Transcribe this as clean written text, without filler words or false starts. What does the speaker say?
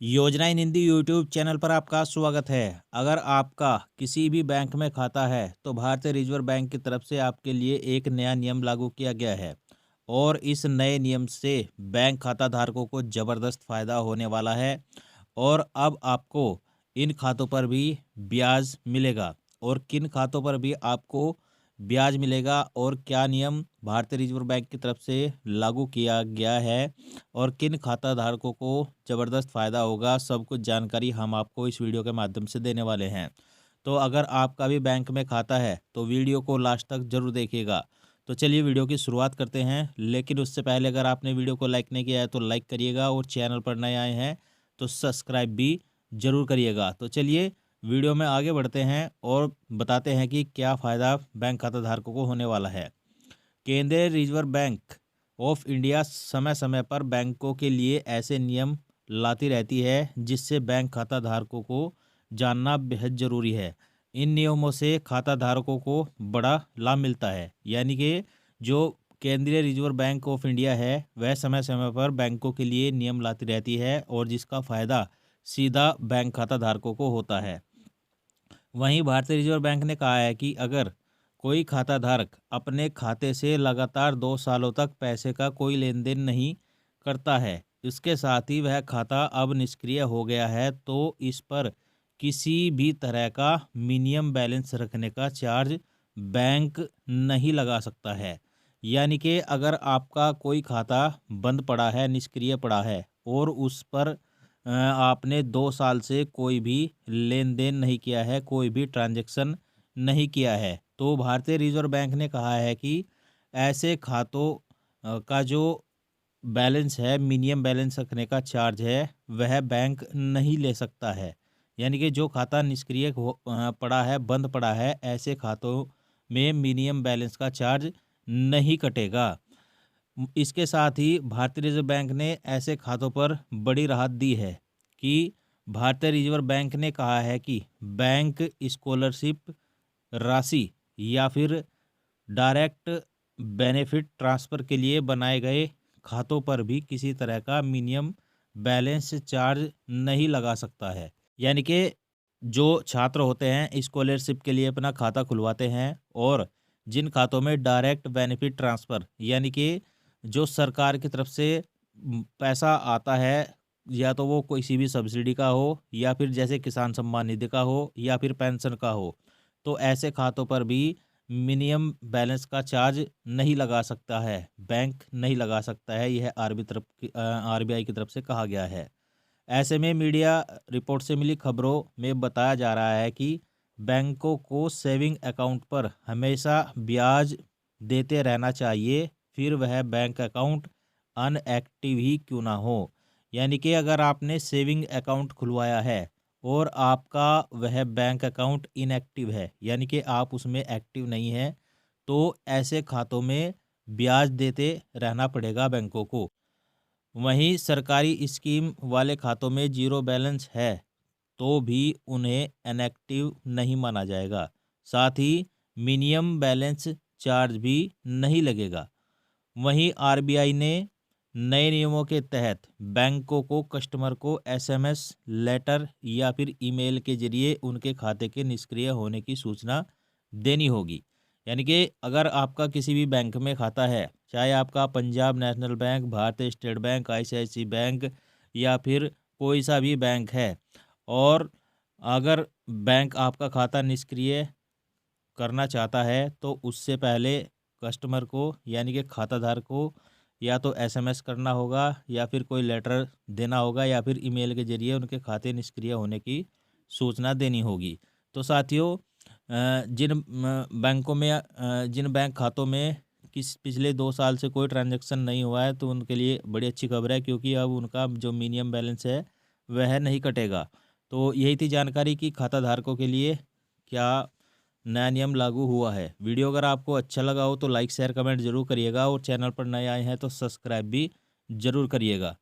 योजना इन Hindi YouTube channel पर आपका स्वागत है। अगर आपका किसी भी बैंक में खाता है तो भारतीय रिजर्व बैंक की तरफ से आपके लिए एक नया नियम लागू किया गया है और इस नए नियम से बैंक खाता धारकों को ज़बरदस्त फ़ायदा होने वाला है। और अब आपको इन खातों पर भी ब्याज मिलेगा। और किन खातों पर भी आपको ब्याज मिलेगा और क्या नियम भारतीय रिजर्व बैंक की तरफ से लागू किया गया है और किन खाता धारकों को ज़बरदस्त फ़ायदा होगा, सब कुछ जानकारी हम आपको इस वीडियो के माध्यम से देने वाले हैं। तो अगर आपका भी बैंक में खाता है तो वीडियो को लास्ट तक ज़रूर देखिएगा। तो चलिए वीडियो की शुरुआत करते हैं, लेकिन उससे पहले अगर आपने वीडियो को लाइक नहीं किया है तो लाइक करिएगा और चैनल पर नए आए हैं तो सब्सक्राइब भी ज़रूर करिएगा। तो चलिए वीडियो में आगे बढ़ते हैं और बताते हैं कि क्या फ़ायदा बैंक खाता धारकों को होने वाला है। केंद्रीय रिजर्व बैंक ऑफ इंडिया समय समय पर बैंकों के लिए ऐसे नियम लाती रहती है जिससे बैंक खाता धारकों को जानना बेहद ज़रूरी है। इन नियमों से खाता धारकों को बड़ा लाभ मिलता है, यानी कि जो केंद्रीय रिजर्व बैंक ऑफ इंडिया है वह समय समय पर बैंकों के लिए नियम लाती रहती है और जिसका फ़ायदा सीधा बैंक खाता धारकों को होता है। वहीं भारतीय रिजर्व बैंक ने कहा है कि अगर कोई खाता धारक अपने खाते से लगातार 2 सालों तक पैसे का कोई लेन देन नहीं करता है, इसके साथ ही वह खाता अब निष्क्रिय हो गया है, तो इस पर किसी भी तरह का मिनिमम बैलेंस रखने का चार्ज बैंक नहीं लगा सकता है। यानी कि अगर आपका कोई खाता बंद पड़ा है, निष्क्रिय पड़ा है और उस पर आपने 2 साल से कोई भी लेन देन नहीं किया है, कोई भी ट्रांजैक्शन नहीं किया है, तो भारतीय रिजर्व बैंक ने कहा है कि ऐसे खातों का जो बैलेंस है, मिनिमम बैलेंस रखने का चार्ज है, वह बैंक नहीं ले सकता है। यानी कि जो खाता निष्क्रिय पड़ा है, बंद पड़ा है, ऐसे खातों में मिनिमम बैलेंस का चार्ज नहीं कटेगा। इसके साथ ही भारतीय रिजर्व बैंक ने ऐसे खातों पर बड़ी राहत दी है कि भारतीय रिजर्व बैंक ने कहा है कि बैंक स्कॉलरशिप राशि या फिर डायरेक्ट बेनिफिट ट्रांसफ़र के लिए बनाए गए खातों पर भी किसी तरह का मिनिमम बैलेंस चार्ज नहीं लगा सकता है। यानी कि जो छात्र होते हैं स्कॉलरशिप के लिए अपना खाता खुलवाते हैं और जिन खातों में डायरेक्ट बेनिफिट ट्रांसफ़र यानी कि जो सरकार की तरफ से पैसा आता है, या तो वो किसी भी सब्सिडी का हो या फिर जैसे किसान सम्मान निधि का हो या फिर पेंशन का हो, तो ऐसे खातों पर भी मिनिमम बैलेंस का चार्ज नहीं लगा सकता है, बैंक नहीं लगा सकता है। यह आरबीआई की तरफ से कहा गया है। ऐसे में मीडिया रिपोर्ट से मिली खबरों में बताया जा रहा है कि बैंकों को सेविंग अकाउंट पर हमेशा ब्याज देते रहना चाहिए, फिर वह बैंक अकाउंट अनएक्टिव ही क्यों ना हो। यानी कि अगर आपने सेविंग अकाउंट खुलवाया है और आपका वह बैंक अकाउंट इनएक्टिव है, यानी कि आप उसमें एक्टिव नहीं हैं, तो ऐसे खातों में ब्याज देते रहना पड़ेगा बैंकों को। वहीं सरकारी स्कीम वाले खातों में जीरो बैलेंस है तो भी उन्हें इनएक्टिव नहीं माना जाएगा। साथ ही मिनिमम बैलेंस चार्ज भी नहीं लगेगा। वहीं आरबीआई ने नए नियमों के तहत बैंकों को कस्टमर को एसएमएस, लेटर या फिर ईमेल के जरिए उनके खाते के निष्क्रिय होने की सूचना देनी होगी। यानी कि अगर आपका किसी भी बैंक में खाता है, चाहे आपका पंजाब नेशनल बैंक, भारतीय स्टेट बैंक, आईसीआईसीआई बैंक या फिर कोई सा भी बैंक है, और अगर बैंक आपका खाता निष्क्रिय करना चाहता है तो उससे पहले कस्टमर को यानी कि खाताधारक को या तो एसएमएस करना होगा या फिर कोई लेटर देना होगा या फिर ईमेल के जरिए उनके खाते निष्क्रिय होने की सूचना देनी होगी। तो साथियों, जिन बैंक खातों में पिछले 2 साल से कोई ट्रांजैक्शन नहीं हुआ है तो उनके लिए बड़ी अच्छी खबर है, क्योंकि अब उनका जो मिनिमम बैलेंस है वह नहीं कटेगा। तो यही थी जानकारी कि खाता धारकों के लिए क्या नया नियम लागू हुआ है। वीडियो अगर आपको अच्छा लगा हो तो लाइक शेयर कमेंट जरूर करिएगा और चैनल पर नए आए हैं तो सब्सक्राइब भी जरूर करिएगा।